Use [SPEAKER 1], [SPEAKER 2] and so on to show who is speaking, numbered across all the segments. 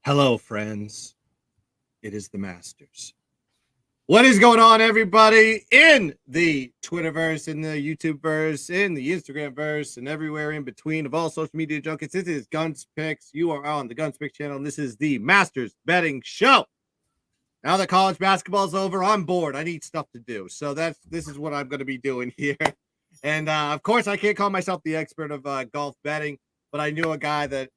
[SPEAKER 1] Hello, friends. It is the Masters. What is going on, everybody, in the Twitterverse, in the YouTubeverse, in the Instagramverse, and everywhere in between of all social media junkies? This is GunzPicks. You are on the GunzPick channel, and this is the Masters Betting Show. Now that college basketball is over, I'm bored. I need stuff to do. So this is what I'm going to be doing here. And of course, I can't call myself the expert of golf betting, but I knew a guy that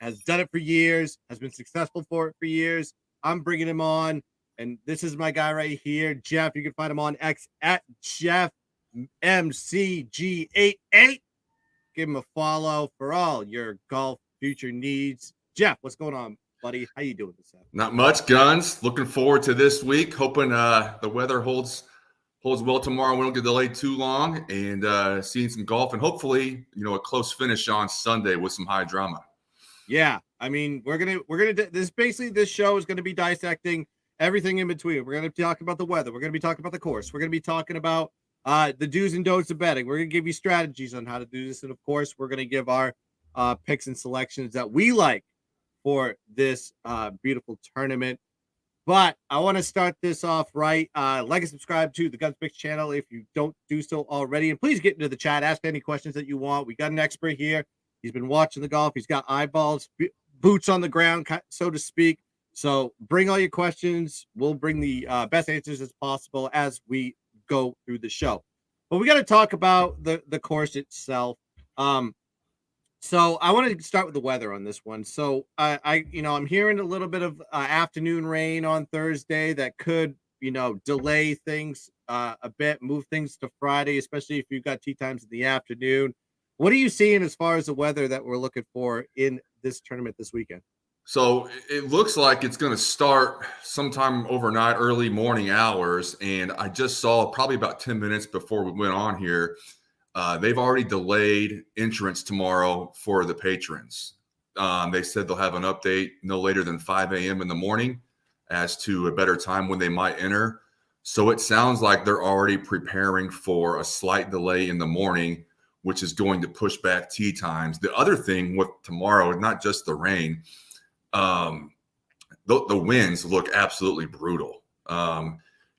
[SPEAKER 1] has done it for years, has been successful for it for years. I'm bringing him on, and this is my guy right here, Jeff. You can find him on X at Jeff MCG88. Give him a follow for all your golf future needs. Jeff, what's going on, buddy? How you doing this afternoon?
[SPEAKER 2] Not much, Guns. Looking forward to this week. Hoping the weather holds well tomorrow. We don't get delayed too long, and seeing some golf, and hopefully, a close finish on Sunday with some high drama.
[SPEAKER 1] Yeah, I mean, we're gonna this show is gonna be dissecting everything in between. We're gonna talk about the weather. We're gonna be talking about the course. We're gonna be talking about the do's and don'ts of betting. We're gonna give you strategies on how to do this, and of course, we're gonna give our picks and selections that we like for this beautiful tournament. But I want to start this off right. Like and subscribe to the GunzPicks channel if you don't do so already, and please get into the chat. Ask any questions that you want. We got an expert here. He's been watching the golf. He's got eyeballs, boots on the ground, so to speak. So bring all your questions. We'll bring the best answers as possible as we go through the show. But we got to talk about the course itself. So I want to start with the weather on this one. So I'm hearing a little bit of afternoon rain on Thursday that could, delay things a bit, move things to Friday, especially if you've got tee times in the afternoon. What are you seeing as far as the weather that we're looking for in this tournament this weekend?
[SPEAKER 2] So it looks like it's going to start sometime overnight, early morning hours. And I just saw probably about 10 minutes before we went on here, they've already delayed entrance tomorrow for the patrons. They said they'll have an update no later than 5 a.m. in the morning as to a better time when they might enter. So it sounds like they're already preparing for a slight delay in the morning, which is going to push back tee times. The other thing with tomorrow is not just the rain. The winds look absolutely brutal.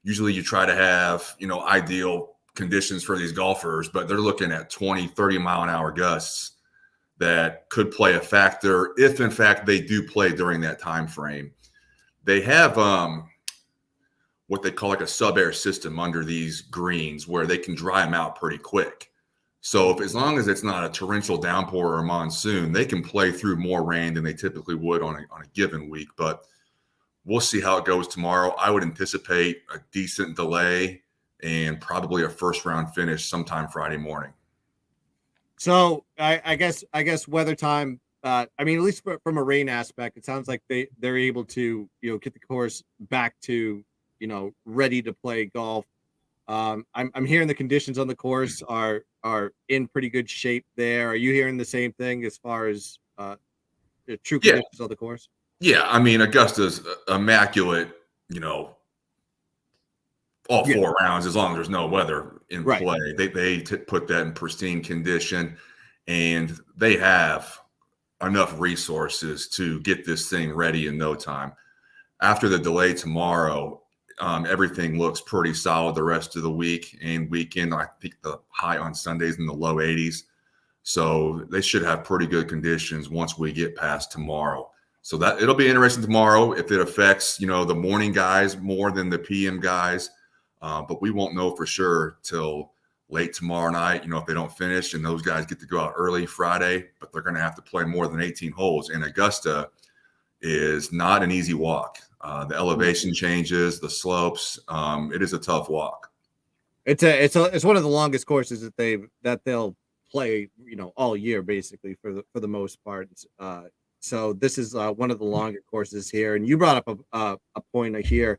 [SPEAKER 2] Usually you try to have, ideal conditions for these golfers, but they're looking at 20, 30 mile an hour gusts that could play a factor if in fact they do play during that time frame. They have what they call like a sub-air system under these greens where they can dry them out pretty quick. So as long as it's not a torrential downpour or a monsoon, they can play through more rain than they typically would on a given week. But we'll see how it goes tomorrow. I would anticipate a decent delay and probably a first round finish sometime Friday morning.
[SPEAKER 1] So I guess weather time. At least from a rain aspect, it sounds like they're able to get the course back to ready to play golf. I'm hearing the conditions on the course are in pretty good shape there. Are you hearing the same thing as far as the true conditions of the course?
[SPEAKER 2] Yeah, Augusta's immaculate, all four rounds as long as there's no weather in play. They put that in pristine condition, and they have enough resources to get this thing ready in no time. After the delay tomorrow, everything looks pretty solid the rest of the week and weekend. I think the high on Sundays in the low 80s. So they should have pretty good conditions once we get past tomorrow. So that it'll be interesting tomorrow if it affects, the morning guys more than the PM guys. But we won't know for sure till late tomorrow night, if they don't finish, and those guys get to go out early Friday, but they're going to have to play more than 18 holes. And Augusta is not an easy walk. The elevation changes, the slopes. It is a tough walk.
[SPEAKER 1] It's one of the longest courses that they'll play, all year basically for the most part. So this is one of the longer courses here. And you brought up a point here,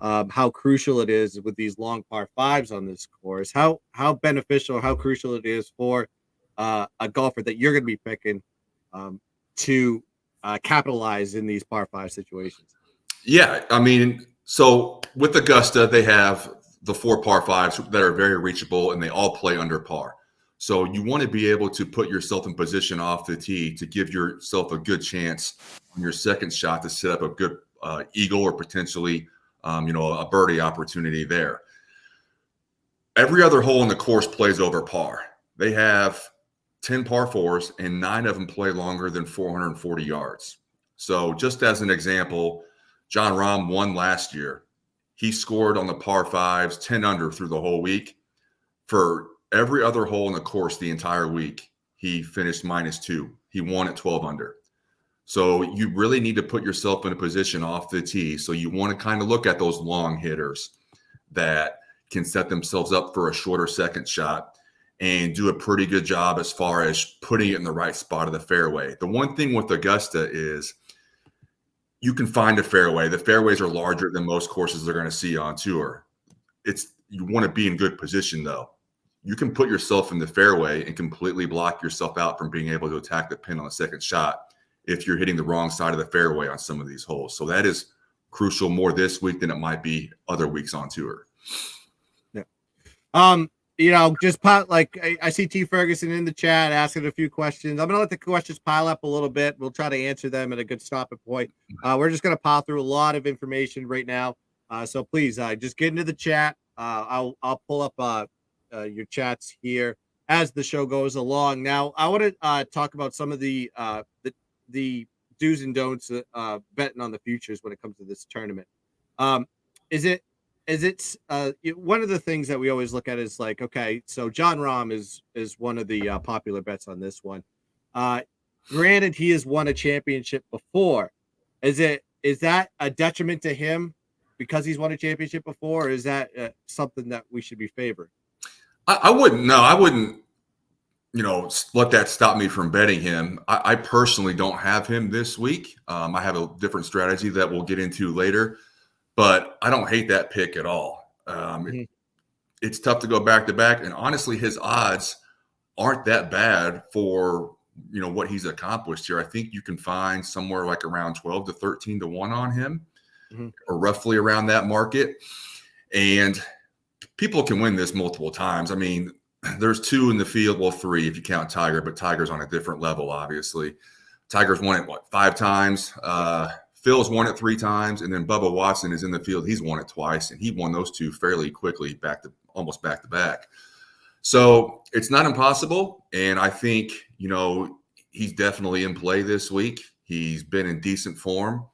[SPEAKER 1] how crucial it is with these long par fives on this course. How beneficial, how crucial it is for a golfer that you're going to be picking to capitalize in these par five situations.
[SPEAKER 2] Yeah, so with Augusta, they have the four par fives that are very reachable, and they all play under par. So you want to be able to put yourself in position off the tee to give yourself a good chance on your second shot to set up a good eagle or potentially, a birdie opportunity there. Every other hole in the course plays over par. They have 10 par fours, and 9 of them play longer than 440 yards. So just as an example, Jon Rahm won last year. He scored on the par fives 10 under through the whole week. For every other hole in the course the entire week, he finished -2. He won at 12 under. So you really need to put yourself in a position off the tee. So you want to kind of look at those long hitters that can set themselves up for a shorter second shot and do a pretty good job as far as putting it in the right spot of the fairway. The one thing with Augusta is you can find a fairway. The fairways are larger than most courses they're going to see on tour. You want to be in good position, though. You can put yourself in the fairway and completely block yourself out from being able to attack the pin on the second shot if you're hitting the wrong side of the fairway on some of these holes. So that is crucial more this week than it might be other weeks on tour.
[SPEAKER 1] Yeah. Just I see T Ferguson in the chat asking a few questions. I'm gonna let the questions pile up a little bit. We'll try to answer them at a good stopping point. We're just gonna pile through a lot of information right now. So please just get into the chat. I'll pull up your chats here as the show goes along. Now, I want to talk about some of the do's and don'ts betting on the futures when it comes to this tournament. Is it one of the things that we always look at is like, okay, so Jon Rahm is one of the popular bets on this one. Granted, he has won a championship before. Is that a detriment to him because he's won a championship before, or is that something that we should be favoring?
[SPEAKER 2] I wouldn't. No, I wouldn't. Let that stop me from betting him. I personally don't have him this week. I have a different strategy that we'll get into later, but I don't hate that pick at all. It's tough to go back to back, and honestly, his odds aren't that bad for what he's accomplished here. I think you can find somewhere like around 12 to 13 to 1 on him, or roughly around that market. And people can win this multiple times. I mean, there's 2 in the field. Well, 3 if you count Tiger, but Tiger's on a different level, obviously. Tiger's won it, 5 times? Phil's won it 3 times, and then Bubba Watson is in the field. He's won it twice, and he won those 2 fairly quickly, almost back to back. So it's not impossible, and I think, he's definitely in play this week. He's been in decent form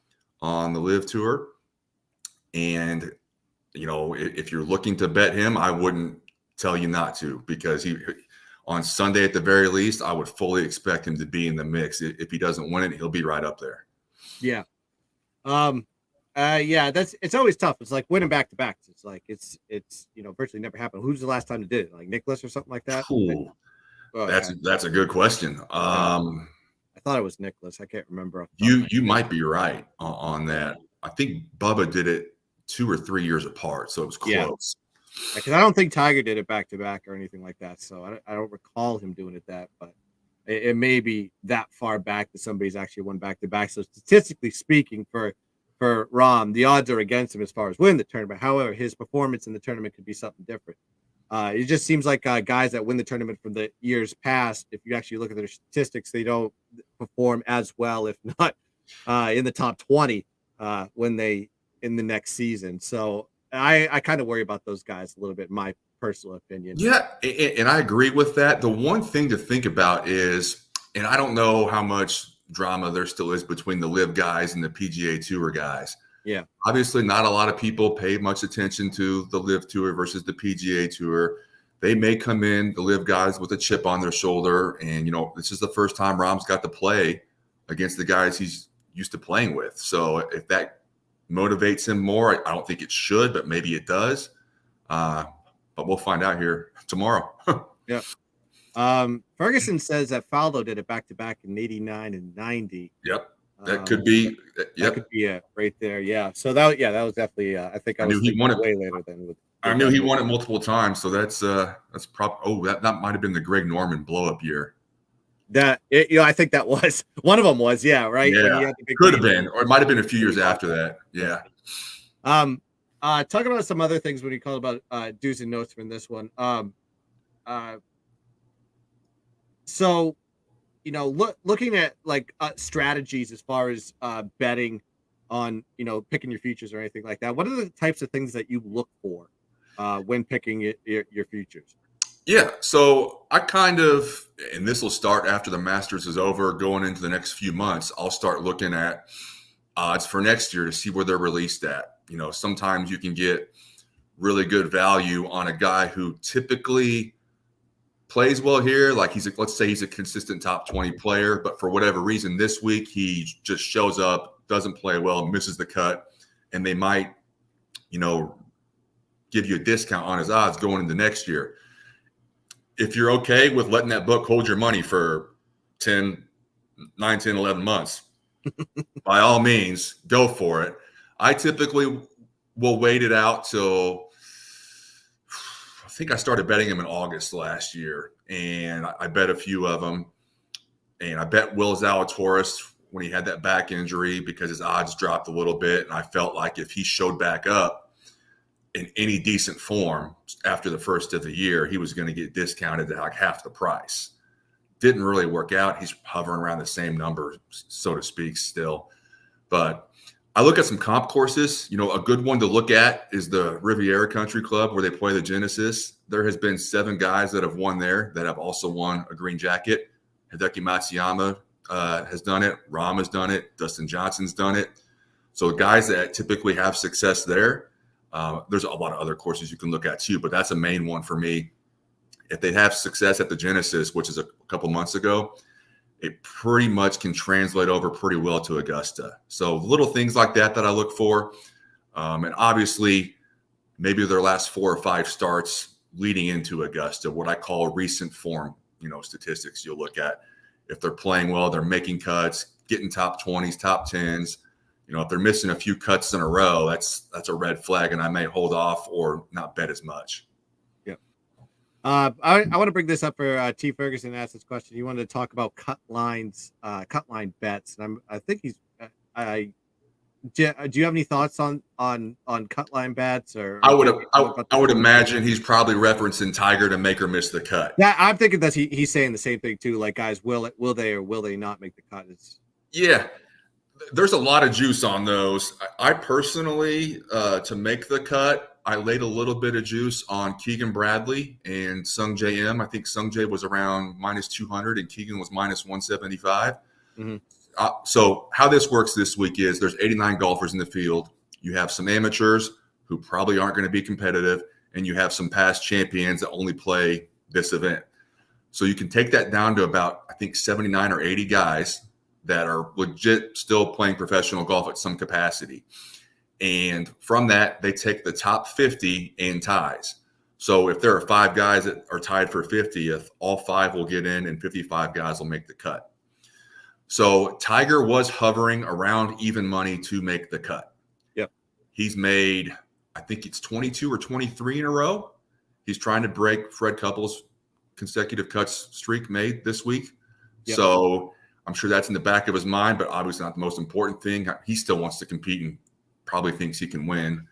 [SPEAKER 2] on the LIV Tour, and if you're looking to bet him, I wouldn't tell you not to, because on Sunday at the very least, I would fully expect him to be in the mix. If he doesn't win it, he'll be right up there.
[SPEAKER 1] Yeah. It's always tough. It's like winning back to backs. It's like it's virtually never happened. Who's the last time to did it? Like Nicholas or something like that?
[SPEAKER 2] Ooh, that's a good question.
[SPEAKER 1] I thought it was Nicholas. I can't remember.
[SPEAKER 2] You might be right on that. I think Bubba did it 2 or 3 years apart, so it was close.
[SPEAKER 1] Because I don't think Tiger did it back to back or anything like that. So I don't recall him doing it but it may be that far back that somebody's actually won back to back. So statistically speaking, for Rahm, the odds are against him as far as winning the tournament. However, his performance in the tournament could be something different. It just seems like guys that win the tournament from the years past, if you actually look at their statistics, they don't perform as well, if not in the top 20 when they in the next season. So I kind of worry about those guys a little bit, in my personal opinion.
[SPEAKER 2] Yeah, and I agree with that. The one thing to think about is, and I don't know how much drama there still is between the LIV guys and the PGA Tour guys.
[SPEAKER 1] Yeah.
[SPEAKER 2] Obviously, not a lot of people pay much attention to the LIV Tour versus the PGA Tour. They may come in, the LIV guys, with a chip on their shoulder, and, this is the first time Rahm's got to play against the guys he's used to playing with. So if that motivates him more, I don't think it should, but maybe it does. But we'll find out here tomorrow.
[SPEAKER 1] Yeah. Ferguson says that Faldo did it back to back in 89 and 90.
[SPEAKER 2] Yep. That could be.
[SPEAKER 1] That could be it right there. Yeah. So that was definitely. I think I
[SPEAKER 2] knew he won it
[SPEAKER 1] way later than.
[SPEAKER 2] I knew he won it multiple times. So that's probably. Oh, that might have been the Greg Norman blow up year.
[SPEAKER 1] I think that was one of them. Was right?
[SPEAKER 2] Yeah. Could have been, or it might have been a few years after that. Yeah.
[SPEAKER 1] Talk about some other things when you call about do's and don'ts from this one. So, looking at like strategies as far as betting on, picking your futures or anything like that, what are the types of things that you look for when picking your futures?
[SPEAKER 2] Yeah, so I kind of, and this will start after the Masters is over, going into the next few months. I'll start looking at odds for next year to see where they're released at. Sometimes you can get really good value on a guy who typically plays well here. Like let's say he's a consistent top 20 player, but for whatever reason this week he just shows up, doesn't play well, misses the cut, and they might, give you a discount on his odds going into next year. If you're okay with letting that book hold your money for 10, 9, 10, 11 months, by all means, go for it. I typically will wait it out till, I think I started betting him in August last year, and I bet a few of them. And I bet Will Zalatoris when he had that back injury because his odds dropped a little bit. And I felt like if he showed back up in any decent form after the first of the year, he was going to get discounted at like half the price. Didn't really work out. He's hovering around the same number, so to speak, still. But I look at some comp courses. A good one to look at is the Riviera Country Club where they play the Genesis. There has been 7 guys that have won there that have also won a green jacket. Hideki Matsuyama has done it. Rahm has done it. Dustin Johnson's done it. So guys that typically have success there. There's a lot of other courses you can look at too, but that's a main one for me. If they have success at the Genesis, which is a couple months ago, it pretty much can translate over pretty well to Augusta. So little things like that I look for. And obviously maybe their last 4 or 5 starts leading into Augusta, what I call recent form, statistics you'll look at. If they're playing well, they're making cuts, getting top 20s, top 10s. If they're missing a few cuts in a row, that's a red flag, and I may hold off or not bet as much.
[SPEAKER 1] Yeah. I want to bring this up for T. Ferguson asked this question. He wanted to talk about cut line bets, and I think he's. Do you have any thoughts on cut line bets? Or
[SPEAKER 2] I would imagine he's probably referencing Tiger to make or miss the cut.
[SPEAKER 1] Yeah, I'm thinking that he's saying the same thing too. Like, guys, will they or will they not make the cut?
[SPEAKER 2] Yeah. There's a lot of juice on those. I personally, to make the cut, I laid a little bit of juice on Keegan Bradley and Sung J M. I think Sung J was around -200 and Keegan was -175. Mm-hmm. So how this works this week is there's 89 golfers in the field. You have some amateurs who probably aren't going to be competitive, and you have some past champions that only play this event. So you can take that down to about, I think, 79 or 80 guys that are legit still playing professional golf at some capacity. And from that, they take the top 50 in ties. So if there are 5 guys that are tied for 50th, all 5 will get in and 55 guys will make the cut. So Tiger was hovering around even money to make the cut.
[SPEAKER 1] Yep.
[SPEAKER 2] He's made, I think it's 22 or 23 in a row. He's trying to break Fred Couples' consecutive cuts streak made this week. Yep. So I'm sure that's in the back of his mind, but obviously not the most important thing. He still wants to compete and probably thinks he can win.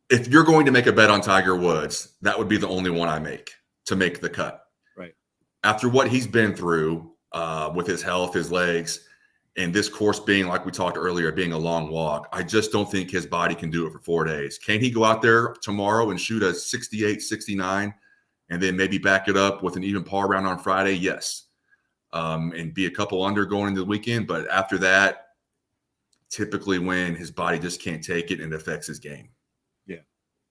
[SPEAKER 2] If you're going to make a bet on Tiger Woods, that would be the only one I make to make the cut.
[SPEAKER 1] Right.
[SPEAKER 2] After what he's been through with his health, his legs, and this course being, like we talked earlier, being a long walk, I just don't think his body can do it for 4 days. Can he go out there tomorrow and shoot a 68, 69? And then maybe back it up with an even par round on Friday? Yes. And be a couple under going into the weekend. But after that, typically when his body just can't take it and it affects his game.
[SPEAKER 1] Yeah.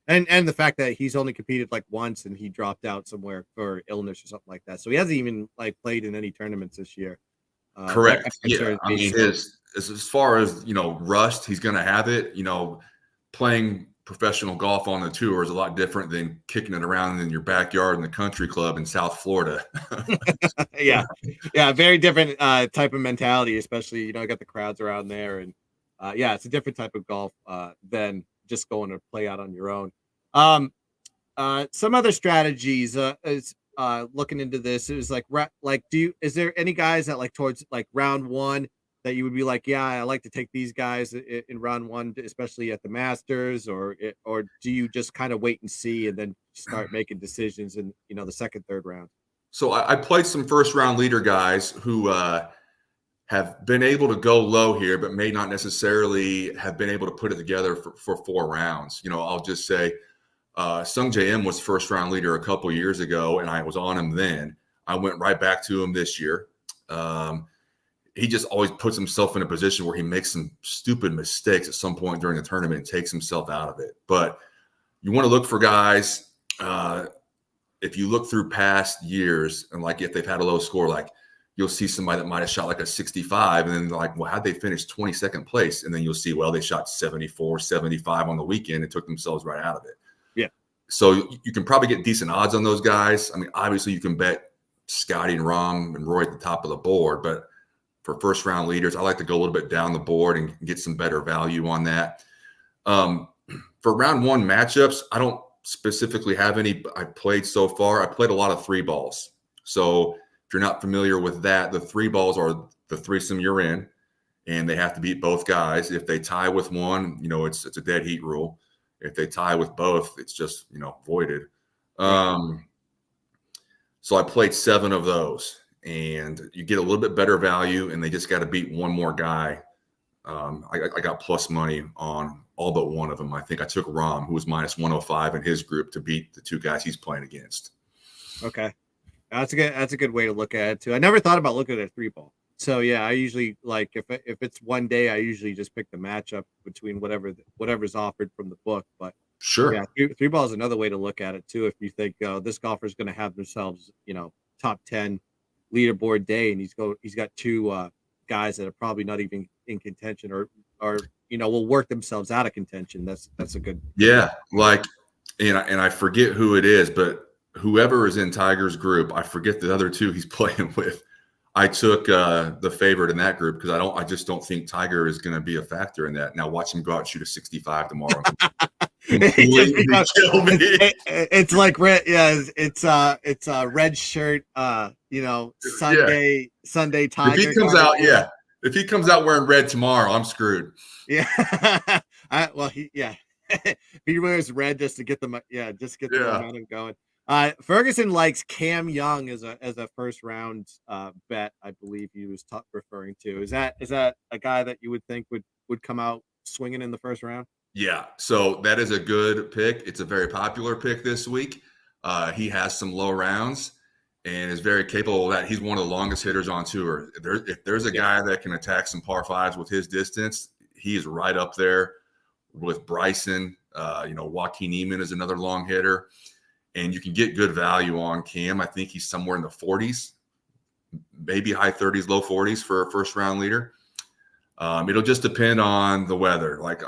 [SPEAKER 1] And the fact that he's only competed like once and he dropped out somewhere for illness or something like that. So he hasn't even like played in any tournaments this year.
[SPEAKER 2] Correct. Yeah. I mean, as far as, rust, he's going to have it, playing professional golf on the tour is a lot different than kicking it around in your backyard in the country club in South Florida.
[SPEAKER 1] Yeah. Very different type of mentality, especially, got the crowds around there. And it's a different type of golf than just going to play out on your own. Some other strategies is looking into this. It was is there any guys that like towards like round 1 that you would be like, yeah, I like to take these guys in round one, especially at the Masters, or do you just kind of wait and see and then start making decisions in the second, third round?
[SPEAKER 2] So I played some first round leader guys who have been able to go low here, but may not necessarily have been able to put it together for 4 rounds. I'll just say Sung JM was first round leader a couple years ago, and I was on him then. I went right back to him this year. He just always puts himself in a position where he makes some stupid mistakes at some point during the tournament and takes himself out of it. But you want to look for guys, if you look through past years and like if they've had a low score, like you'll see somebody that might have shot like a 65 and then they're like, well, how'd they finish 22nd place? And then you'll see, well, they shot 74, 75 on the weekend and took themselves right out of it.
[SPEAKER 1] Yeah.
[SPEAKER 2] So you can probably get decent odds on those guys. I mean, obviously you can bet Scotty and Rahm and Roy at the top of the board, but for first round leaders, I like to go a little bit down the board and get some better value on that. For round one matchups, I don't specifically have any I've played so far. I played a lot of 3 balls. So if you're not familiar with that, the 3 balls are the threesome you're in, and they have to beat both guys. If they tie with one, it's a dead heat rule. If they tie with both, it's just, voided. So I played 7 of those, and you get a little bit better value, and they just got to beat one more guy. I got plus money on all but one of them. I think I took Rahm, who was minus 105 in his group, to beat the 2 guys he's playing against.
[SPEAKER 1] Okay. That's a good way to look at it too. I never thought about looking at a 3 ball. So yeah, I usually like if it's one day, I usually just pick the matchup between whatever's offered from the book. But
[SPEAKER 2] sure,
[SPEAKER 1] yeah, 3 ball is another way to look at it too. If you think this golfer is going to have themselves, top 10 leaderboard day, and he's got 2 guys that are probably not even in contention or will work themselves out of contention. That's a good.
[SPEAKER 2] Yeah, like, and I forget who it is, but whoever is in Tiger's group, I forget the other 2 he's playing with. I took the favorite in that group because I just don't think Tiger is going to be a factor in that. Now watch him go out and shoot a 65 tomorrow.
[SPEAKER 1] It's like red. Yeah, it's a red shirt. Sunday Tiger.
[SPEAKER 2] If he comes out, if he comes out wearing red tomorrow, I'm screwed.
[SPEAKER 1] Yeah. If he wears red just to get the momentum going. Ferguson likes Cam Young as a first round bet. I believe he was referring to. Is that a guy that you would think would come out swinging in the first round?
[SPEAKER 2] Yeah, so that is a good pick. It's a very popular pick this week. He has some low rounds and is very capable of that. He's one of the longest hitters on tour. If there's a guy that can attack some par 5s with his distance, he is right up there with Bryson. Joaquin Niemann is another long hitter. And you can get good value on Cam. I think he's somewhere in the 40s, maybe high 30s, low 40s for a first round leader. It'll just depend on the weather. Like,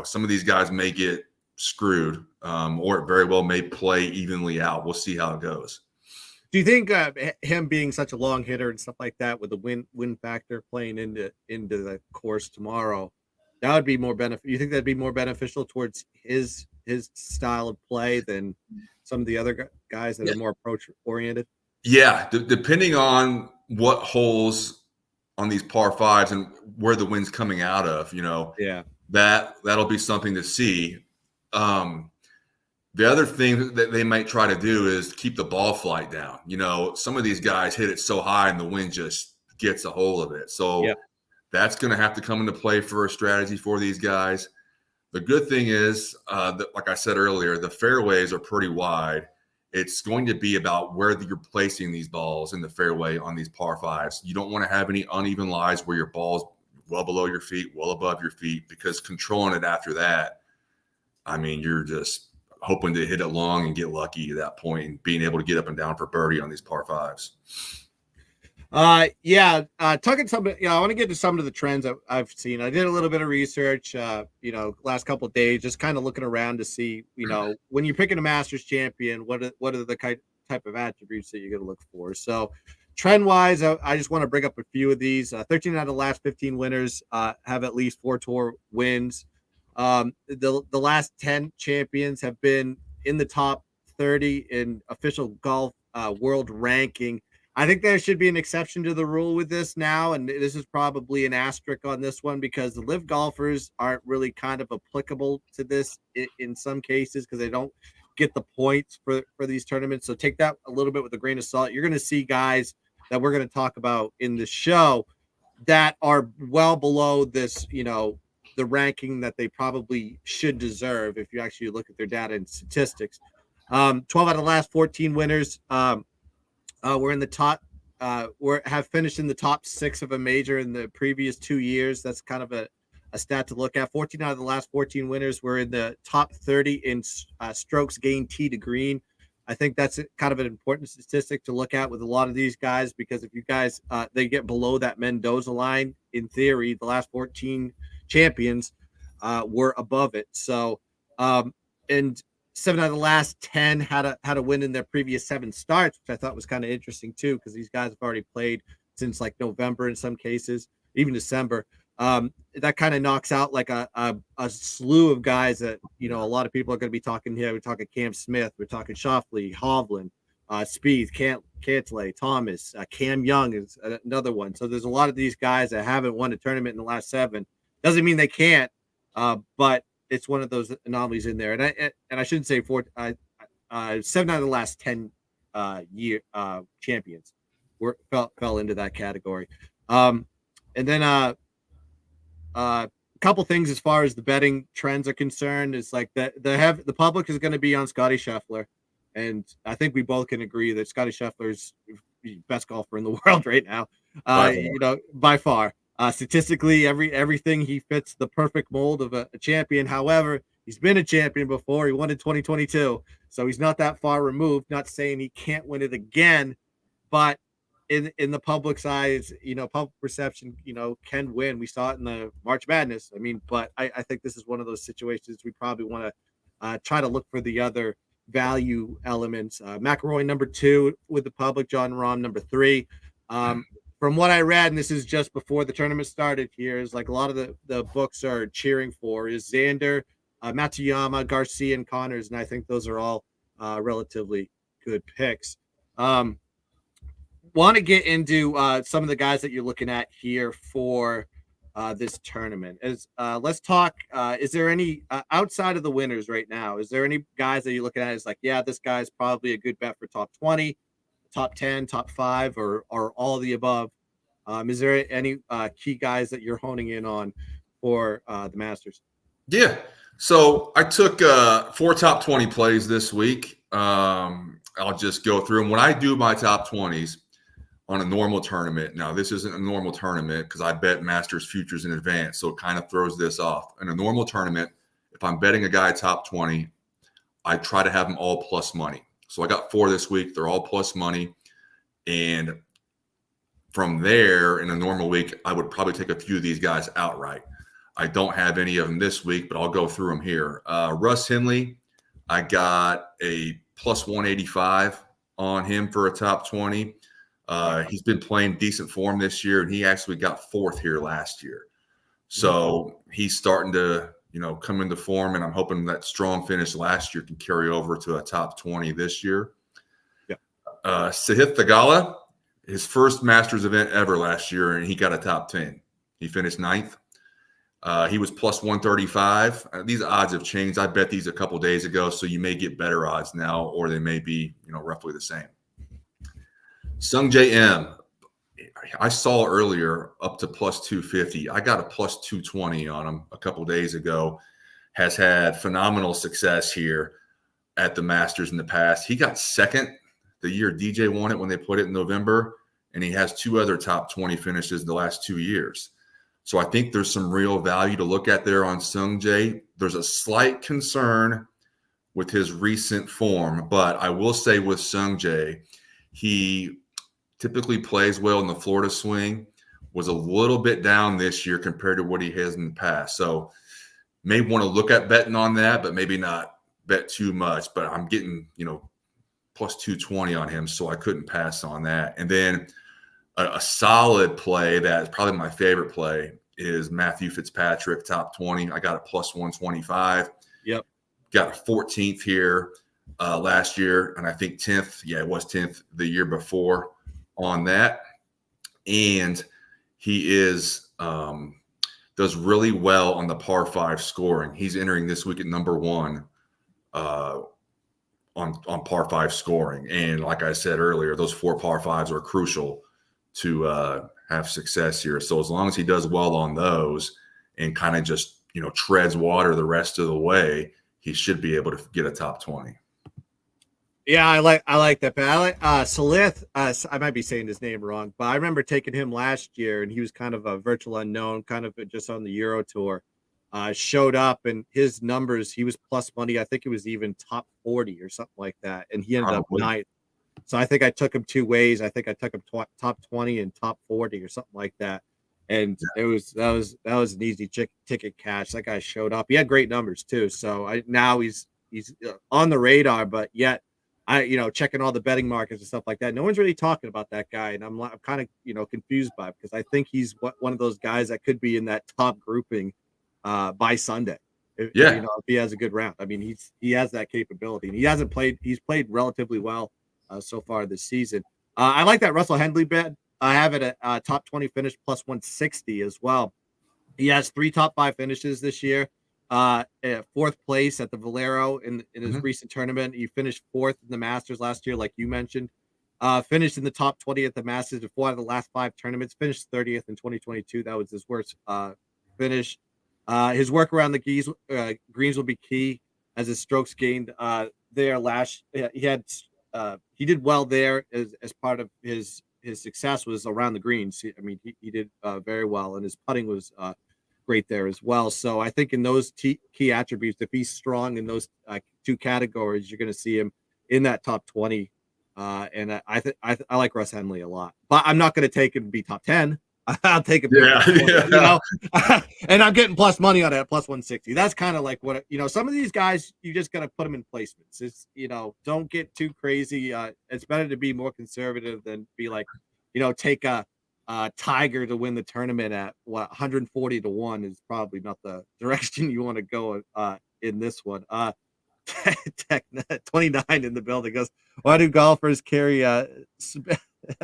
[SPEAKER 2] some of these guys may get screwed, or it very well may play evenly out. We'll see how it goes.
[SPEAKER 1] Do you think him being such a long hitter and stuff like that, with the win factor playing into the course tomorrow, that would be more benefit? You think that'd be more beneficial towards his style of play than some of the other guys that are more approach oriented?
[SPEAKER 2] Yeah, depending on what holes on these par 5s and where the wind's coming out of, that'll be something to see. The other thing that they might try to do is keep the ball flight down. Some of these guys hit it so high and the wind just gets a hold of it. So that's going to have to come into play for a strategy for these guys. The good thing is, that, like I said earlier, the fairways are pretty wide. It's going to be about where you're placing these balls in the fairway on these par 5s. You don't want to have any uneven lies where your ball's well below your feet, well above your feet, because controlling it after that, I mean, you're just hoping to hit it long and get lucky at that point and being able to get up and down for birdie on these par 5s.
[SPEAKER 1] Talking some, I want to get to some of the trends that I've seen. I did a little bit of research, last couple of days, just kind of looking around to see, when you're picking a Masters champion, what are the type of attributes that you're going to look for. So trend wise, I just want to bring up a few of these. 13 out of the last 15 winners have at least 4 tour wins. The last 10 champions have been in the top 30 in official golf world ranking. I think there should be an exception to the rule with this now, and this is probably an asterisk on this one because the live golfers aren't really kind of applicable to this in some cases because they don't get the points for these tournaments. So take that a little bit with a grain of salt. You're going to see guys that we're going to talk about in the show that are well below this, the ranking that they probably should deserve if you actually look at their data and statistics. 12 out of the last 14 winners. We're in the top. Have finished in the top 6 of a major in the previous 2 years. That's kind of a stat to look at. 14 out of the last 14 winners were in the top 30 in strokes gained tee to green. I think that's kind of an important statistic to look at with a lot of these guys because if you guys they get below that Mendoza line, in theory, the last 14 champions were above it. So, and 7 out of the last 10 had a win in their previous 7 starts, which I thought was kind of interesting too, because these guys have already played since like November in some cases, even December. That kind of knocks out like a slew of guys that a lot of people are going to be talking here. We're talking Cam Smith, we're talking Shoffley, Hovland, Spieth, Cantlay, Thomas, Cam Young is another one. So there's a lot of these guys that haven't won a tournament in the last 7. Doesn't mean they can't, but it's one of those anomalies in there. And I shouldn't say 7 out of the last 10 year champions fell into that category. And then a couple things as far as the betting trends are concerned is like the public is going to be on Scotty Scheffler, and I think we both can agree that Scotty Scheffler is the best golfer in the world right now. By far. Statistically, everything he fits the perfect mold of a champion. However, he's been a champion before. He won in 2022, so he's not that far removed. Not saying he can't win it again, but in the public's eyes, public perception, can win. We saw it in the March Madness. I mean, but I think this is one of those situations we probably want to try to look for the other value elements. McIlroy number 2 with the public, John Rahm number 3. From what I read, and this is just before the tournament started here, is like a lot of the books are cheering for is Xander, Matsuyama, Garcia, and Connors, and I think those are all relatively good picks. Want to get into some of the guys that you're looking at here for this tournament. Let's talk. Is there any outside of the winners right now? Is there any guys that you're looking at as like, yeah, this guy's probably a good bet for top 20? Top 10, top 5, or all of the above? Is there any key guys that you're honing in on for the Masters?
[SPEAKER 2] Yeah. So I took 4 top 20 plays this week. I'll just go through them. When I do my top 20s on a normal tournament, now this isn't a normal tournament because I bet Masters futures in advance, so it kind of throws this off. In a normal tournament, if I'm betting a guy top 20, I try to have them all plus money. So I got 4 this week. They're all plus money. And from there, in a normal week, I would probably take a few of these guys outright. I don't have any of them this week, but I'll go through them here. Russ Henley, I got a plus 185 on him for a top 20. He's been playing decent form this year, and he actually got 4th here last year. So he's starting to come into form, and I'm hoping that strong finish last year can carry over to a top 20 this year.
[SPEAKER 1] Yeah.
[SPEAKER 2] Sahith Theegala, his first Masters event ever last year, and he got a top 10. He finished 9th. He was plus 135. These odds have changed. I bet these a couple days ago, so you may get better odds now, or they may be roughly the same. Sungjae M, I saw earlier up to plus 250. I got a plus 220 on him a couple days ago. Has had phenomenal success here at the Masters in the past. He got 2nd the year DJ won it when they put it in November, and he has 2 other top 20 finishes the last 2 years. So I think there's some real value to look at there on Sungjae. There's a slight concern with his recent form, but I will say with Sungjae, he typically plays well in the Florida swing, was a little bit down this year compared to what he has in the past. So may want to look at betting on that, but maybe not bet too much. But I'm getting, plus 220 on him, so I couldn't pass on that. And then a solid play that is probably my favorite play is Matthew Fitzpatrick, top 20. I got a plus 125.
[SPEAKER 1] Yep.
[SPEAKER 2] Got a 14th here last year, and I think 10th. Yeah, it was 10th the year before on that. And he is does really well on the par 5 scoring. He's entering this week at number 1 on par 5 scoring. And like I said earlier, those 4 par 5s are crucial to have success here. So as long as he does well on those and kind of just, treads water the rest of the way, he should be able to get a top 20.
[SPEAKER 1] Yeah, I like that. But I like Salith. I might be saying his name wrong, but I remember taking him last year, and he was kind of a virtual unknown, kind of just on the Euro Tour. Showed up, and his numbers, he was plus money. I think it was even top 40 or something like that, and he ended up ninth. So I think I took him 2 ways. I think I took him top 20 and top 40 or something like that. And that was an easy ticket cash. That guy showed up. He had great numbers too. So now he's on the radar, but yet checking all the betting markets and stuff like that. No one's really talking about that guy, and I'm kind of confused by it because I think he's one of those guys that could be in that top grouping by Sunday. If he has a good round. I mean, he has that capability, and he's played relatively well so far this season. I like that Russell Henley bet. I have it at top 20 finish plus 160 as well. He has 3 top 5 finishes this year. 4th place at the Valero in his recent tournament. He finished 4th in the Masters last year, like you mentioned. Finished in the top 20 at the Masters in 4 out of the last 5 tournaments. Finished 30th in 2022. That was his worst finish. His work around the greens will be key as his strokes gained there last. He did well there as part of his success was around the greens. I mean, he did very well, and his putting was great there as well. So I think in those key attributes, if he's strong in those 2 categories, you're going to see him in that top 20. And I like Russ Henley a lot, but I'm not going to take him to be top 10. I'll take him. And I'm getting plus money on it at plus 160. That's kind of like what, some of these guys, you just got to put them in placements. It's, don't get too crazy. It's better to be more conservative than be like, take a Tiger to win the tournament at 140 to 1 is probably not the direction you want to go in this one. Tech 29 in the building goes, why do golfers carry a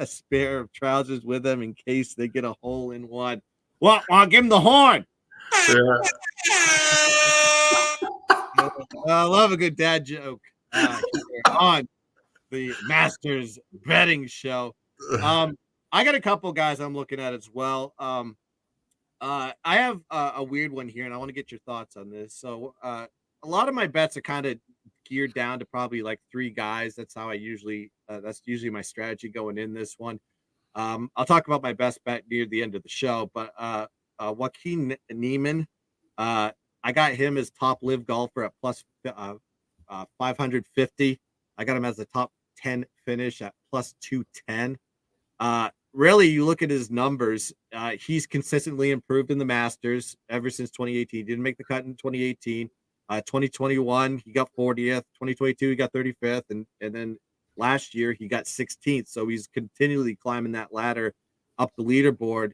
[SPEAKER 1] spare of trousers with them in case they get a hole in one? Well, I'll give him the horn.
[SPEAKER 2] Yeah.
[SPEAKER 1] I love a good dad joke on the Masters betting show. I got a couple guys I'm looking at as well. I have a weird one here, and I want to get your thoughts on this. So a lot of my bets are kind of geared down to probably like 3 guys. That's how I usually that's usually my strategy going in this one. I'll talk about my best bet near the end of the show, but Joaquin Niemann, I got him as top live golfer at plus 550. I got him as the top 10 finish at plus 210. Really, you look at his numbers, he's consistently improved in the Masters ever since 2018. He didn't make the cut in 2018. 2021, he got 40th. 2022, he got 35th. And then last year, he got 16th. So he's continually climbing that ladder up the leaderboard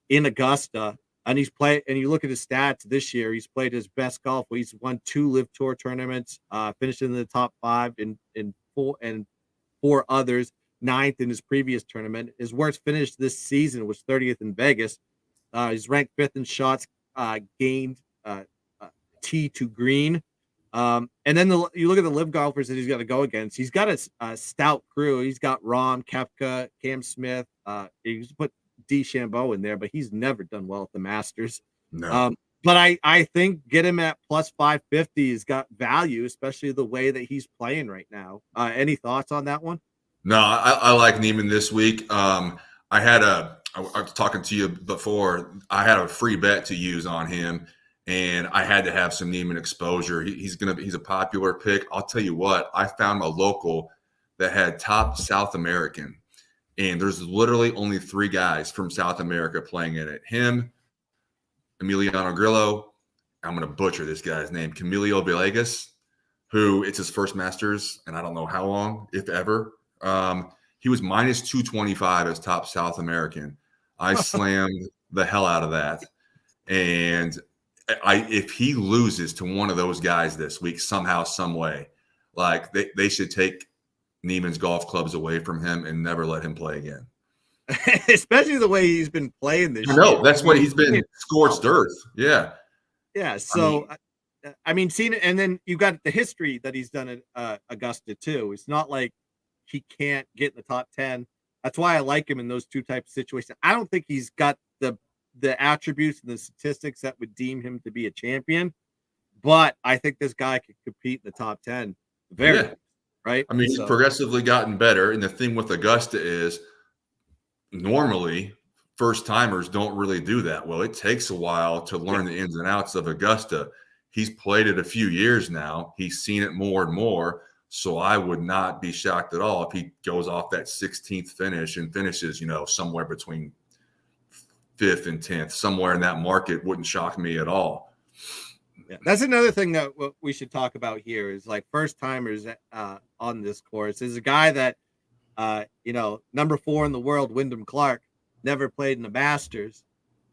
[SPEAKER 1] in Augusta. And and you look at his stats this year, he's played his best golf. He's won 2 Live Tour tournaments, finished in the top 5 in 4 others. 9th in his previous tournament. His worst finish this season was 30th in Vegas. He's ranked 5th in shots gained tee to green. And then you look at the live golfers that he's got to go against. He's got a stout crew. He's got Rahm, Koepka, Cam Smith. He's put DeChambeau in there, but he's never done well at the Masters.
[SPEAKER 2] No.
[SPEAKER 1] But I think get him at plus 550 has got value, especially the way that he's playing right now. Any thoughts on that one?
[SPEAKER 2] No, I like Niemann this week. I was talking to you before. I had a free bet to use on him, and I had to have some Niemann exposure. He's a popular pick. I'll tell you what, I found a local that had top South American, and there's literally only 3 guys from South America playing in it. Him, Emiliano Grillo. I'm going to butcher this guy's name, Camilo Villegas, who it's his first Masters, and I don't know how long, if ever. He was minus 225 as top South American. I slammed the hell out of that. And if he loses to one of those guys this week, somehow, some way, like they should take Niemann's golf clubs away from him and never let him play again.
[SPEAKER 1] especially the way he's been playing this
[SPEAKER 2] I know
[SPEAKER 1] year.
[SPEAKER 2] that's what he's been scorched earth. Yeah.
[SPEAKER 1] Yeah. So, I mean, seeing it, and then you got the history that he's done at Augusta too. It's not like he can't get in the top 10. That's why I like him in those two types of situations. I don't think he's got the attributes and the statistics that would deem him to be a champion, but I think this guy could compete in the top 10. Very right.
[SPEAKER 2] I mean, he's progressively gotten better. And the thing with Augusta is normally first timers don't really do that well. It takes a while to learn the ins and outs of Augusta. He's played it a few years now. He's seen it more and more. So I would not be shocked at all if he goes off that 16th finish and finishes, somewhere between 5th and 10th, somewhere in that market. Wouldn't shock me at all.
[SPEAKER 1] Yeah, that's another thing that we should talk about here is like first timers on this course. Is a guy that number 4 in the world, Wyndham Clark, never played in the Masters.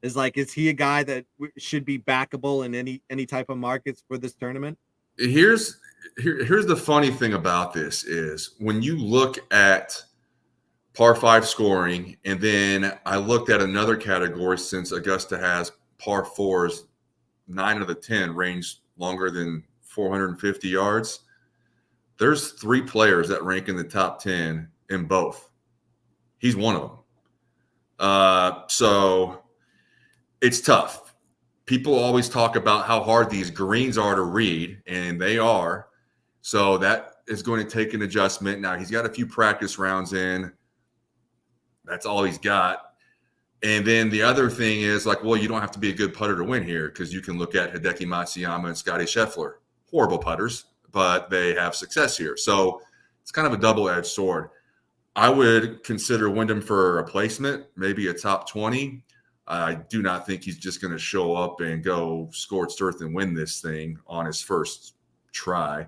[SPEAKER 1] Is he a guy that should be backable in any type of markets for this tournament?
[SPEAKER 2] Here's the funny thing about this is when you look at par 5 scoring, and then I looked at another category since Augusta has par 4s, 9 of the 10 range longer than 450 yards. There's 3 players that rank in the top 10 in both. He's one of them. So it's tough. People always talk about how hard these greens are to read, and they are. So that is going to take an adjustment. Now, he's got a few practice rounds in. That's all he's got. And then the other thing is you don't have to be a good putter to win here because you can look at Hideki Matsuyama and Scotty Scheffler. Horrible putters, but they have success here. So it's kind of a double-edged sword. I would consider Wyndham for a replacement, maybe a top 20. I do not think he's just going to show up and go scorched earth and win this thing on his first try.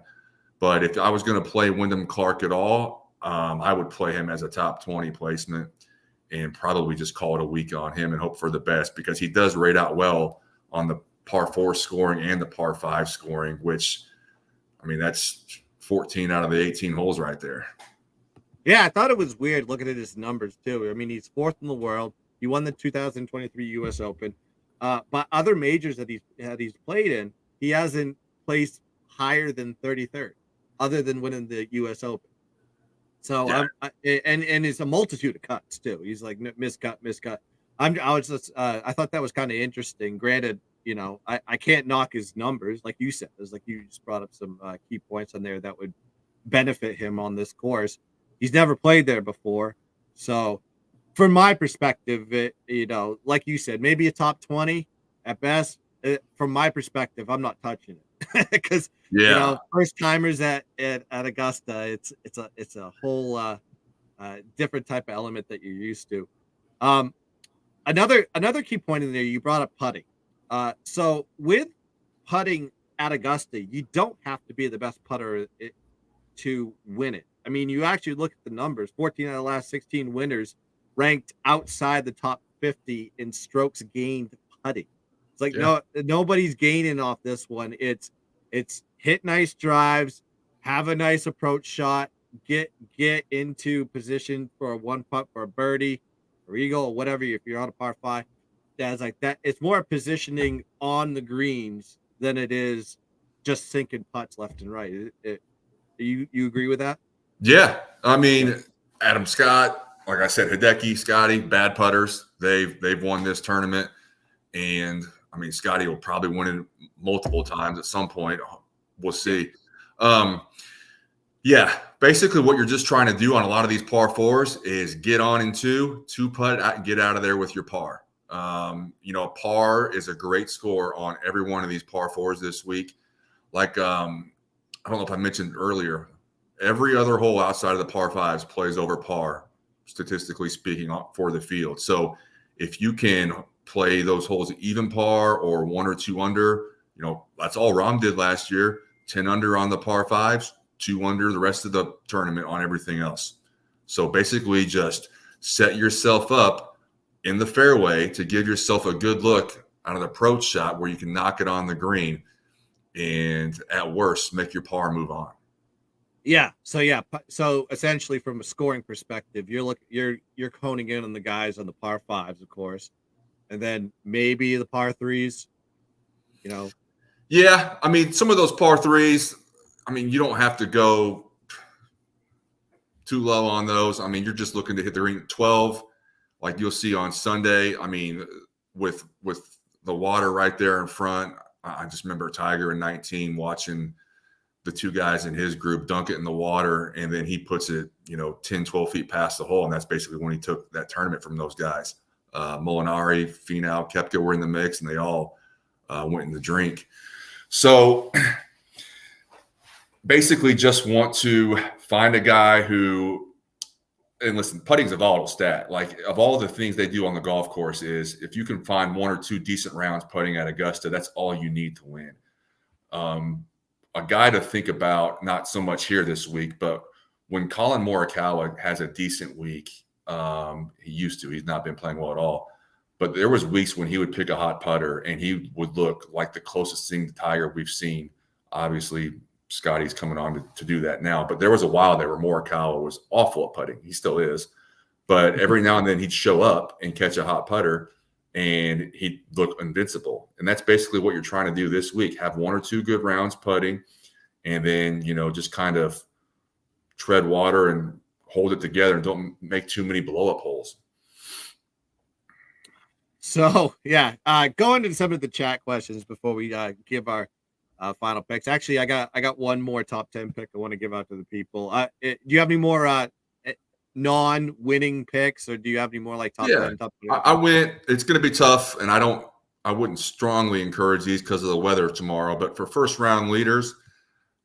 [SPEAKER 2] But if I was going to play Wyndham Clark at all, I would play him as a top 20 placement and probably just call it a week on him and hope for the best because he does rate out well on the par 4 scoring and the par 5 scoring, which, I mean, that's 14 out of the 18 holes right there.
[SPEAKER 1] Yeah, I thought it was weird looking at his numbers too. I mean, he's 4th in the world. He won the 2023 U.S. Open. But other majors that he's played in, he hasn't placed higher than 33rd, other than winning the U.S. Open. So yeah. And it's a multitude of cuts too. He's like miscut. I thought that was kind of interesting. Granted, I can't knock his numbers, like you said. It's like you just brought up some key points on there that would benefit him on this course. He's never played there before, so from my perspective, like you said, maybe a top 20 at best. From my perspective, I'm not touching it because first timers at Augusta, it's a whole different type of element that you're used to. Another key point in there, you brought up putting. So with putting at Augusta, you don't have to be the best putter to win it. I mean, you actually look at the numbers. 14 out of the last 16 winners ranked outside the top 50 in strokes gained putting. It's like nobody's gaining off this one. It's hit nice drives, have a nice approach shot, get into position for a 1 putt for a birdie or eagle or whatever. If you're on a par 5, that's like that. It's more positioning on the greens than it is just sinking putts left and right. You agree with that?
[SPEAKER 2] Yeah, I mean, Adam Scott. Like I said, Hideki, Scotty, bad putters. They've won this tournament. And, I mean, Scotty will probably win it multiple times at some point. We'll see. Basically what you're just trying to do on a lot of these par 4s is get on in two putt, get out of there with your par. A par is a great score on every one of these par 4s this week. I don't know if I mentioned earlier, every other hole outside of the par 5s plays over par, statistically speaking, for the field. So if you can play those holes even par or 1 or 2 under, that's all Rahm did last year. 10 under on the par 5s, 2 under the rest of the tournament on everything else. So basically just set yourself up in the fairway to give yourself a good look on an approach shot where you can knock it on the green and at worst make your par move on.
[SPEAKER 1] Yeah. So essentially, from a scoring perspective, you're honing in on the guys on the par fives, of course, and then maybe the par threes. You know.
[SPEAKER 2] Yeah, I mean, some of those par threes, I mean, you don't have to go too low on those. I mean, you're just looking to hit the ring 12, like you'll see on Sunday. I mean, with the water right there in front. I just remember Tiger in 19 watching the two guys in his group dunk it in the water, and then he puts it, 10, 12 feet past the hole. And that's basically when he took that tournament from those guys. Molinari, Finau, Koepka were in the mix, and they all went in the drink. So basically just want to find a guy who, and listen, putting's a volatile stat. Like, of all the things they do on the golf course is if you can find one or two decent rounds putting at Augusta, that's all you need to win. A guy to think about, not so much here this week, but when Colin Morikawa has a decent week, he used to, he's not been playing well at all. But there was weeks when he would pick a hot putter and he would look like the closest thing to Tiger we've seen. Obviously, Scotty's coming on to do that now. But there was a while there where Morikawa was awful at putting. He still is. But every now and then he'd show up and catch a hot putter and he'd look invincible. And that's basically what you're trying to do this week. Have one or two good rounds putting and then, just kind of tread water and hold it together and don't make too many blow-up holes.
[SPEAKER 1] So yeah, going into some of the chat questions before we give our final picks. Actually, I got one more top 10 pick I want to give out to the people. Do you have any more non-winning picks, or do you have any more like top 10? Top 20?
[SPEAKER 2] I went. It's going to be tough, and I wouldn't strongly encourage these because of the weather tomorrow. But for first round leaders,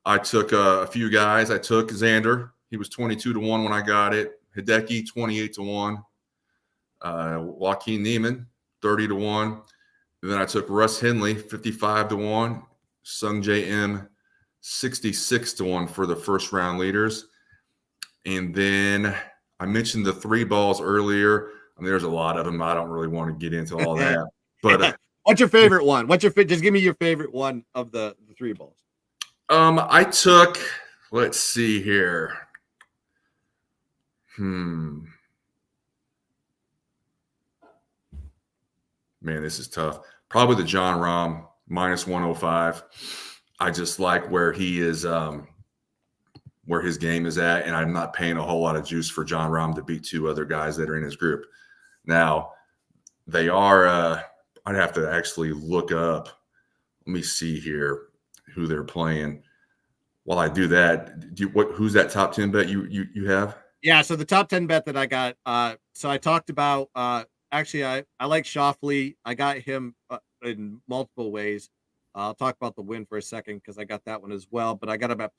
[SPEAKER 2] I took a few guys. I took Xander. He was 22-1 when I got it. Hideki 28-1. Joaquin Niemann 30-1. And then I took Russ Henley 55-1. Sung J M 66-1 for the first round leaders. And then I mentioned the three balls earlier. I mean, there's a lot of them. I don't really want to get into all that. But
[SPEAKER 1] what's your favorite one? Just give me your favorite one of the three balls.
[SPEAKER 2] I took, let's see here. Man, this is tough. Probably the Jon Rahm -105. I just like where he is, where his game is at, and I'm not paying a whole lot of juice for Jon Rahm to beat two other guys that are in his group. Now, they are, I'd have to actually look up. Let me see here who they're playing. While I do that, who's that top 10 bet you have?
[SPEAKER 1] Yeah, so the top 10 bet that I got, so I talked about, actually, I like Schauffele. I got him in multiple ways. I'll talk about the win for a second because I got that one as well. But I got him at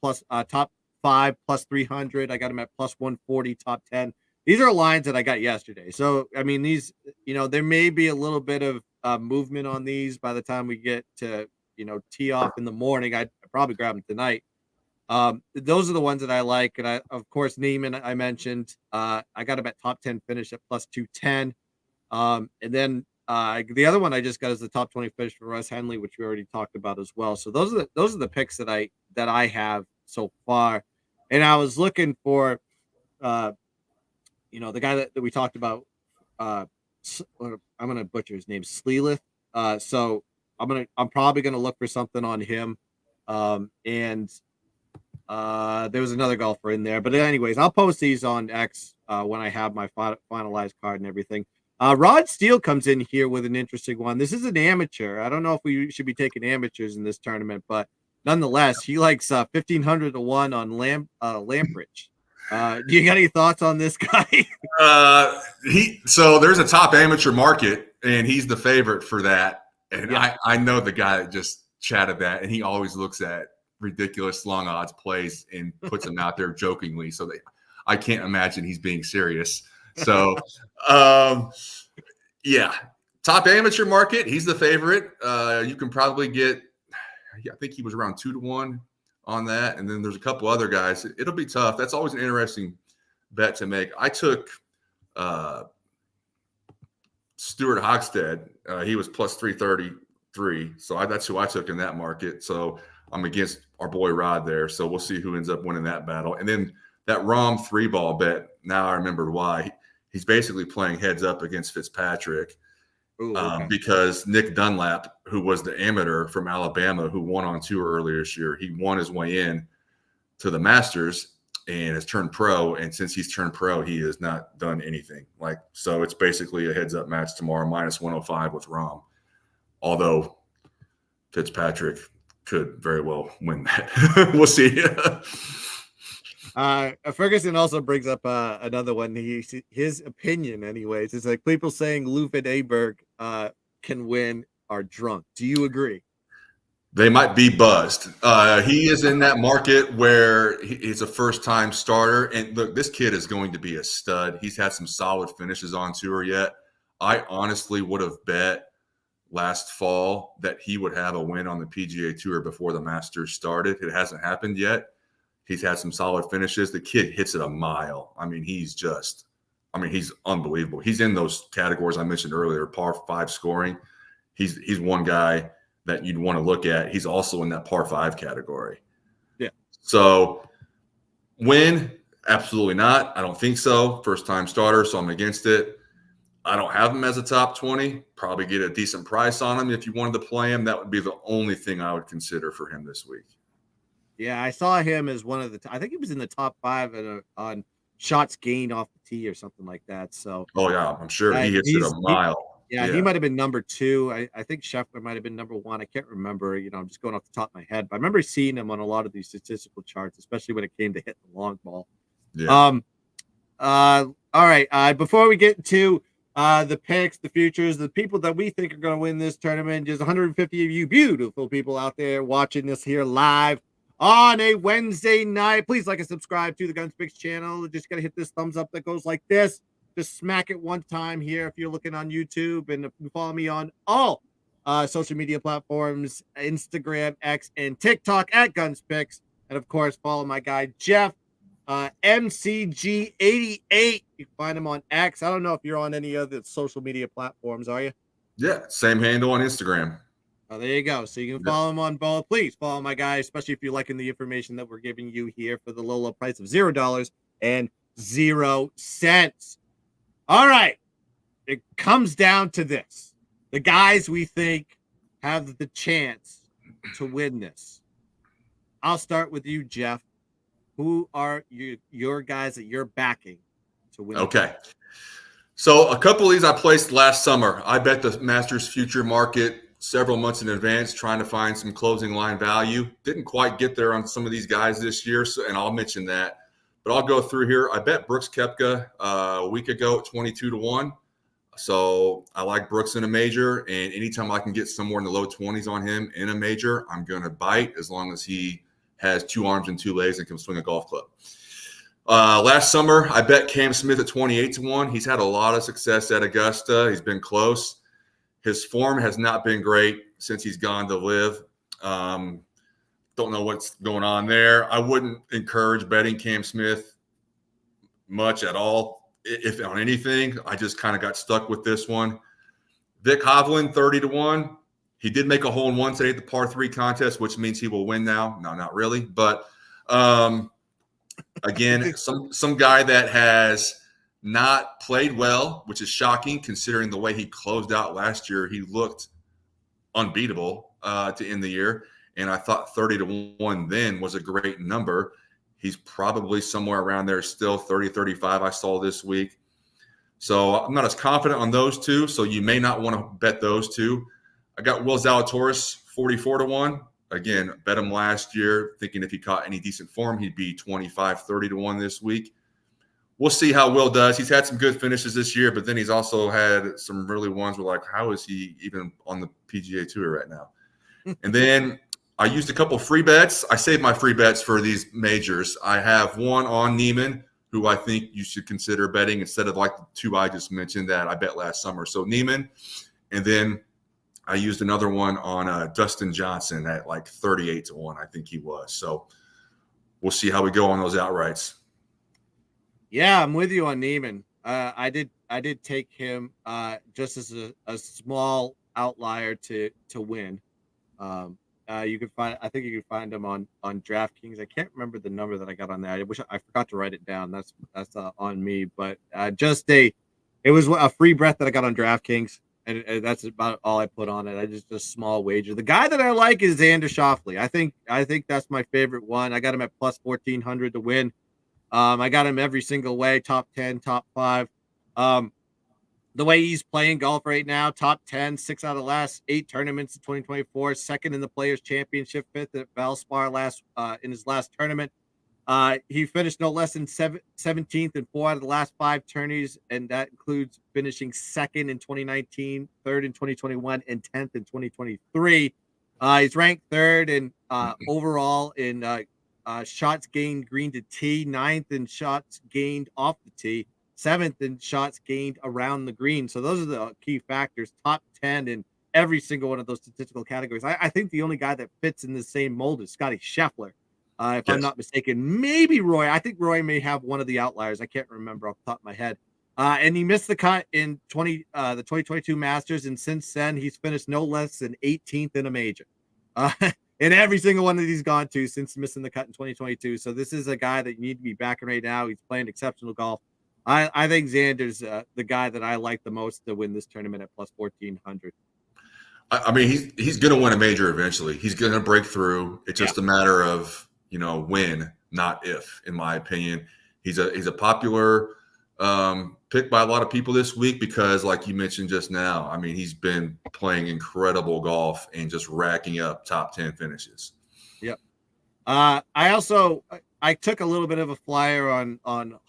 [SPEAKER 1] top 5 plus 300. I got him at plus 140, top 10. These are lines that I got yesterday. So, I mean, these, there may be a little bit of movement on these by the time we get to, tee off in the morning. I'd probably grab them tonight. Those are the ones that I like. And I, of course, Neiman, I mentioned, I got him at top 10 finish at plus 210. And then the other one I just got is the top 20 finish for Russ Henley, which we already talked about as well. So those are the picks that I have so far. And I was looking for, the guy that we talked about. I'm gonna butcher his name, Sleelith. So I'm probably gonna look for something on him. And there was another golfer in there, but anyways, I'll post these on X when I have my finalized card and everything. Rod Steele comes in here with an interesting one. This is an amateur. I don't know if we should be taking amateurs in this tournament, but nonetheless, he likes 1,500-1 on Lamprich. Do you got any thoughts on this guy?
[SPEAKER 2] So there's a top amateur market, and he's the favorite for that. And yeah. I know the guy that just chatted that, and he always looks at ridiculous long odds plays and puts them out there jokingly. So I can't imagine he's being serious. So, yeah, top amateur market. He's the favorite. You can probably get, I think he was around 2-1 on that. And then there's a couple other guys. It'll be tough. That's always an interesting bet to make. I took Stuart Hogstead. He was plus 333. So that's who I took in that market. So I'm against our boy Rod there. So we'll see who ends up winning that battle. And then that Rom 3-ball bet, now I remember why. He's basically playing heads up against Fitzpatrick.
[SPEAKER 1] Ooh, okay.
[SPEAKER 2] Because Nick Dunlap, who was the amateur from Alabama who won on tour earlier this year, he won his way in to the Masters and has turned pro. And since he's turned pro, he has not done anything. So it's basically a heads-up match tomorrow, minus 105 with Rom. Although Fitzpatrick could very well win that. We'll see.
[SPEAKER 1] Ferguson also brings up another one. His opinion, anyways, is like people saying Lou Van Aberg can win are drunk. Do you agree?
[SPEAKER 2] They might be buzzed. He is in that market where he's a first-time starter. And look, this kid is going to be a stud. He's had some solid finishes on tour yet. I honestly would have bet last fall that he would have a win on the PGA Tour before the Masters started. It hasn't happened yet. He's had some solid finishes. The kid hits it a mile. I mean, he's unbelievable. He's in those categories I mentioned earlier, par 5 scoring. He's one guy that you'd want to look at. He's also in that par 5 category.
[SPEAKER 1] Yeah.
[SPEAKER 2] So win? Absolutely not. I don't think so. First time starter, so I'm against it. I don't have him as a top 20. Probably get a decent price on him. If you wanted to play him, that would be the only thing I would consider for him this week.
[SPEAKER 1] Yeah, I saw him as one of the. I think he was in the top 5 on shots gained off the tee or something like that. So.
[SPEAKER 2] Oh yeah, I'm sure he hits it a mile.
[SPEAKER 1] He might have been number 2. I think Scheffler might have been number 1. I can't remember. I'm just going off the top of my head, but I remember seeing him on a lot of these statistical charts, especially when it came to hitting the long ball.
[SPEAKER 2] Yeah.
[SPEAKER 1] All right. Before we get to the picks, the futures, the people that we think are going to win this tournament, just 150 of you beautiful people out there watching this here live on a Wednesday night. Please like and subscribe to the GunzPicks channel. Just got to hit this thumbs up that goes like this. Just smack it one time here if you're looking on YouTube, and follow me on all social media platforms, Instagram, X, and TikTok at GunzPicks. And of course, follow my guy Jeff, MCG88. You can find him on X. I don't know if you're on any other social media platforms, are you?
[SPEAKER 2] Yeah, same handle on Instagram.
[SPEAKER 1] Oh, there you go. So you can follow him on both. Please follow my guy, especially if you're liking the information that we're giving you here for the low price of $0 and 0 cents. All right. It comes down to this. The guys we think have the chance to win this. I'll start with you, Jeff. Who are your guys that you're backing to win?
[SPEAKER 2] Okay. So a couple of these I placed last summer. I bet the Masters future market several months in advance, trying to find some closing line value. Didn't quite get there on some of these guys this year, and I'll mention that. But I'll go through here. I bet Brooks Koepka a week ago at 22-1. So I like Brooks in a major, and anytime I can get somewhere in the low 20s on him in a major, I'm going to bite as long as he has 2 arms and 2 legs and can swing a golf club. Last summer, I bet Cam Smith at 28-1. He's had a lot of success at Augusta. He's been close. His form has not been great since he's gone to live. Don't know what's going on there. I wouldn't encourage betting Cam Smith much at all, if on anything. I just kind of got stuck with this one. Vic Hovland, 30-1. He did make a hole-in-one today at the par 3 contest, which means he will win now. No, not really. But, again, some guy that has not played well, which is shocking considering the way he closed out last year. He looked unbeatable to end the year, and I thought 30-1 then was a great number. He's probably somewhere around there still, 30, 35 I saw this week. So I'm not as confident on those two, so you may not want to bet those two. I got Will Zalatoris, 44-1. Again, bet him last year, thinking if he caught any decent form, he'd be 25, 30-1 this week. We'll see how Will does. He's had some good finishes this year, but then he's also had some really ones where, like, how is he even on the PGA Tour right now? And then I used a couple free bets. I saved my free bets for these majors. I have one on Neiman, who I think you should consider betting instead of like the 2 I just mentioned that I bet last summer. So Neiman, and then I used another one on Dustin Johnson at like 38-1, I think he was. So we'll see how we go on those outrights.
[SPEAKER 1] Yeah, I'm with you on Neiman. I did take him just as a small outlier to win. You can find. I think you can find him on DraftKings. I can't remember the number that I got on there. I wish I forgot to write it down. That's on me. But it was a free bet that I got on DraftKings, and that's about all I put on it. I just a small wager. The guy that I like is Xander Schauffele. I think that's my favorite one. I got him at plus 1,400 to win. I got him every single way, top 10, top 5. The way he's playing golf right now, top 10, 6 out of the last 8 tournaments in 2024, second in the Players Championship, fifth at Valspar in his last tournament. He finished no less than 17th in 4 out of the last 5 tourneys, and that includes finishing second in 2019, third in 2021, and 10th in 2023. He's ranked third in overall in shots gained green to tee, ninth in shots gained off the tee, seventh in shots gained around the green. So those are the key factors. Top 10 in every single one of those statistical categories. I think the only guy that fits in the same mold is Scotty Scheffler. If I'm not mistaken, maybe Roy. I think Roy may have one of the outliers. I can't remember off the top of my head. And he missed the cut in the 2022 Masters, and since then he's finished no less than 18th in a major. In every single one that he's gone to since missing the cut in 2022. So this is a guy that you need to be backing right now. He's playing exceptional golf. I think Xander's the guy that I like the most to win this tournament at plus 1,400.
[SPEAKER 2] I mean, he's going to win a major eventually. He's going to break through. It's just a matter of when, not if. In my opinion, he's a popular pick by a lot of people this week because, like you mentioned just now, I mean, he's been playing incredible golf and just racking up top 10 finishes.
[SPEAKER 1] Yep. I took a little bit of a flyer on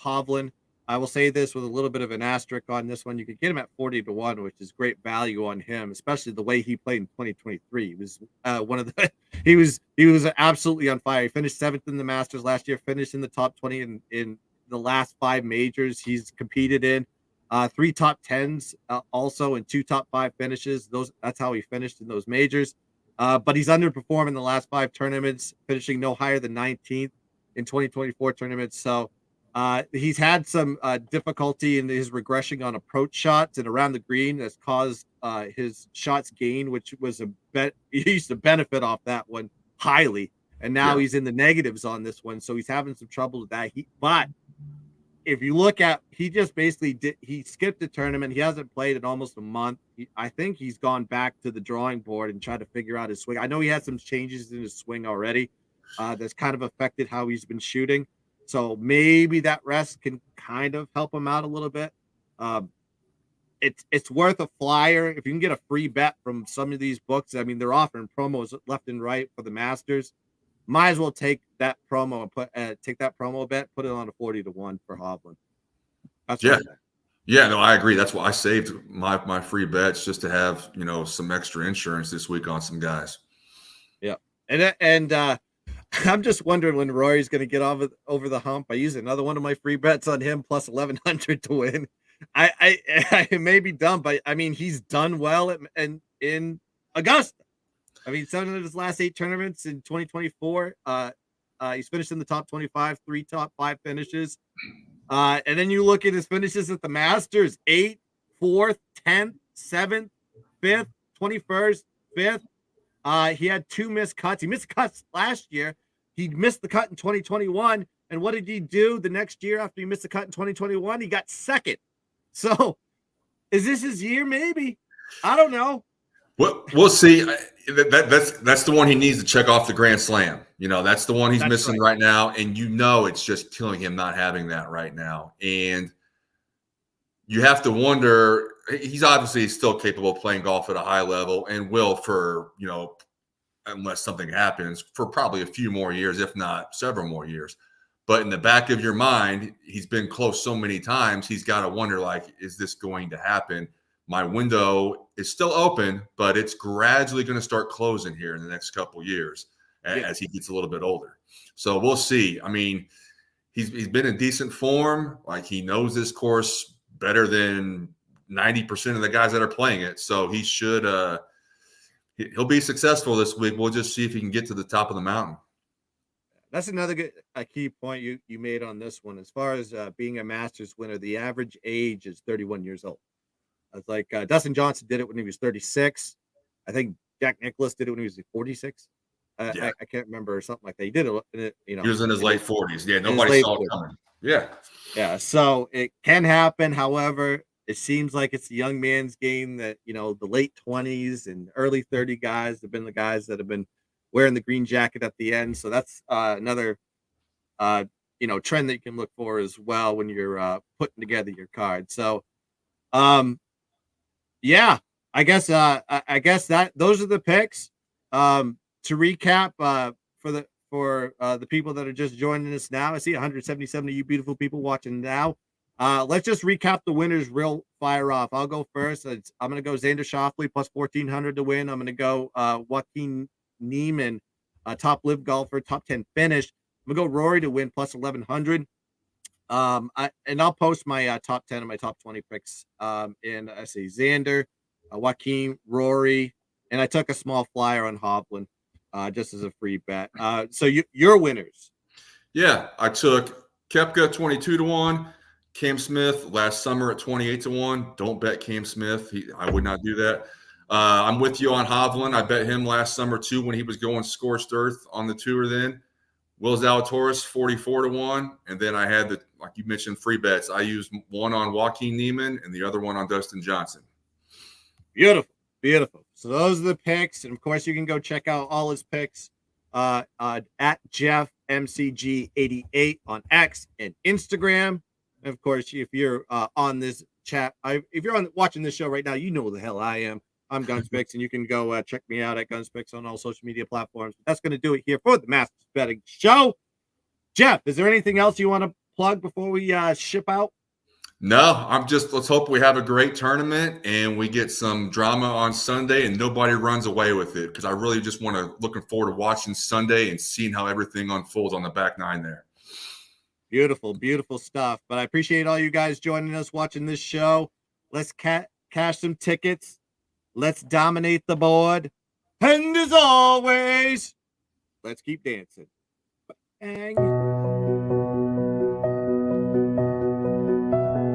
[SPEAKER 1] Hovland. I will say this with a little bit of an asterisk on this one. You could get him at 40-1, which is great value on him, especially the way he played in 2023. He was he was absolutely on fire. He finished 7th in the Masters last year, finished in the top 20 in the last 5 majors he's competed in. 3 top 10s also and 2 top 5 finishes. That's how he finished in those majors. But he's underperformed in the last 5 tournaments, finishing no higher than 19th in 2024 tournaments. So he's had some difficulty in his regression on approach shots and around the green that's caused his shots gained, which was he used to benefit off that one highly. And now he's in the negatives on this one. So he's having some trouble with that. But if you look at, he just basically he skipped the tournament. He hasn't played in almost a month. I think he's gone back to the drawing board and tried to figure out his swing. I know he had some changes in his swing already that's kind of affected how he's been shooting. So maybe that rest can kind of help him out a little bit. It's worth a flyer. If you can get a free bet from some of these books, I mean, they're offering promos left and right for the Masters. Might as well take that promo and take that promo bet, put it on a 40-1 for Hovland. That's right.
[SPEAKER 2] Yeah, no, I agree. That's why I saved my free bets just to have some extra insurance this week on some guys.
[SPEAKER 1] Yeah, and I'm just wondering when Rory's going to get over the hump. I use another one of my free bets on him plus 1,100 to win. I may be dumb, but I mean he's done well in Augusta. I mean, 7 of his last 8 tournaments in 2024. He's finished in the top 25, 3 top 5 finishes. And then you look at his finishes at the Masters: 8th, 4th, 10th, 7th, 5th, 21st, 5th. He had 2 missed cuts. He missed cuts last year. He missed the cut in 2021. And what did he do the next year after he missed the cut in 2021? He got 2nd. So is this his year? Maybe. I don't know.
[SPEAKER 2] Well, we'll see. That's the one he needs to check off the Grand Slam. That's the one he's missing right now. And it's just killing him not having that right now. And you have to wonder, he's obviously still capable of playing golf at a high level and will for, unless something happens, for probably a few more years, if not several more years. But in the back of your mind, he's been close so many times, he's got to wonder, is this going to happen? My window is still open, but it's gradually going to start closing here in the next couple of years as he gets a little bit older. So we'll see. I mean, he's been in decent form. He knows this course better than 90% of the guys that are playing it. So he should he'll be successful this week. We'll just see if he can get to the top of the mountain.
[SPEAKER 1] That's another good key point you made on this one. As far as being a Masters winner, the average age is 31 years old. It's like Dustin Johnson did it when he was 36. I think Jack Nicklaus did it when he was 46. I can't remember, or something like that. He did it,
[SPEAKER 2] He was in his late 40s. Yeah,
[SPEAKER 1] in his
[SPEAKER 2] nobody
[SPEAKER 1] late
[SPEAKER 2] saw it
[SPEAKER 1] 40s.
[SPEAKER 2] coming. Yeah.
[SPEAKER 1] Yeah, so it can happen. However, it seems like it's a young man's game that, the late 20s and early 30 guys have been the guys that have been wearing the green jacket at the end. So that's another trend that you can look for as well when you're putting together your card. So yeah, I guess that those are the picks. To recap, for the people that are just joining us now, I see 177 of you beautiful people watching now. Let's just recap the winners real fire off. I'll go first. I'm going to go Xander Schauffele plus 1,400 to win. I'm going to go Joaquin Neiman, top live golfer, top 10 finish. I'm going to go Rory to win plus 1,100. I'll post my top 10 and my top 20 picks. And I see Xander, Joaquin, Rory, and I took a small flyer on Hovland, just as a free bet. So your winners.
[SPEAKER 2] Yeah, I took Koepka 22 to 1, Cam Smith last summer at 28 to 1. Don't bet Cam Smith. I would not do that. I'm with you on Hovland. I bet him last summer too when he was going scorched earth on the tour then. Will Zalatoris 44 to 1. And then I had like you mentioned, free bets. I used one on Joaquin Neiman and the other one on Dustin Johnson.
[SPEAKER 1] Beautiful. Beautiful. So those are the picks. And of course, you can go check out all his picks at Jeff MCG88 on X and Instagram. And of course, if you're on this chat, if you're watching this show right now, you know who the hell I am. I'm GunzPicks, and you can go check me out at GunzPicks on all social media platforms. That's going to do it here for the Masters Betting Show. Jeff, is there anything else you want to plug before we ship out?
[SPEAKER 2] No, let's hope we have a great tournament and we get some drama on Sunday and nobody runs away with it, because I really just looking forward to watching Sunday and seeing how everything unfolds on the back nine there.
[SPEAKER 1] Beautiful, beautiful stuff. But I appreciate all you guys joining us, watching this show. Let's cash some tickets. Let's dominate the board. And as always, let's keep dancing. Bang.